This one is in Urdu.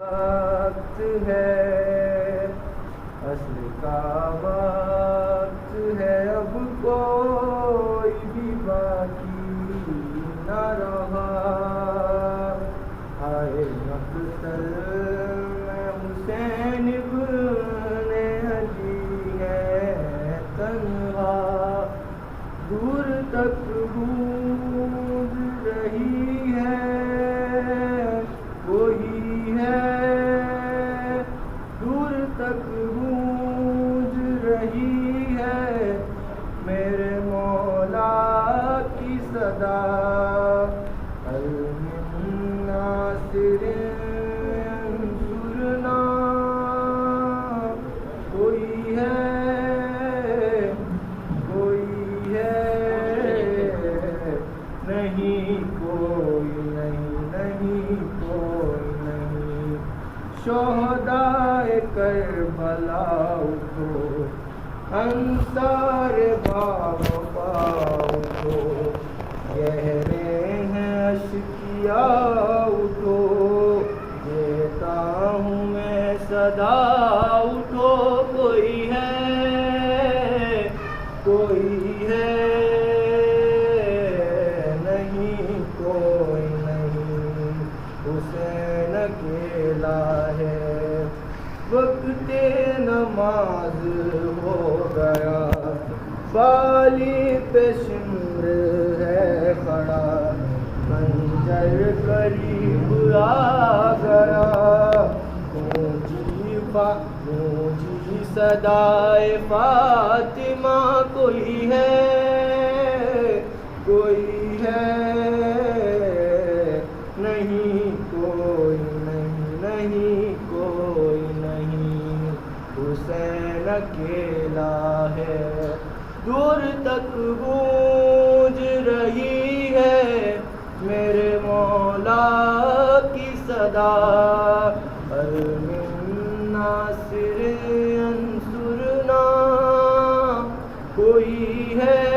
وقت ہے، اصل کا وقت ہے، اب کوئی بھی باقی نہ رہا۔ ہائے مقتل میں حسین ابن علی ہے تنہا، دور تک گونج رہی ہے وہی ہے، دور تک گونج رہی ہے میرے مولا کی صدا۔ من ناصر انصرنا، کوئی ہے کوئی ہے نہیں، کوئی نہیں، نہیں کوئی نہیں۔ شہدائے کربلا اٹھو، انصار باوفا اٹھو، گہرے ہیں اشکیا اٹھو، دیتا ہوں میں صدا اٹھو، کوئی ہے کوئی ہے نہیں، کوئی نہیں، حسین اکیلا ہے۔ وقت نماز ہو گیا، بالی پہ شمر ہے کھڑا، منظر قریب آ گیا، گونجی صدائے فاطمہ، کوئی ہے کوئی ہے نہیں، کوئی نہیں، نہیں کوئی نہیں، حسین اکیلا ہے۔ دور تک گونج رہی ہے میرے مولا کی صدا، من ناصر انصرنا، کوئی ہے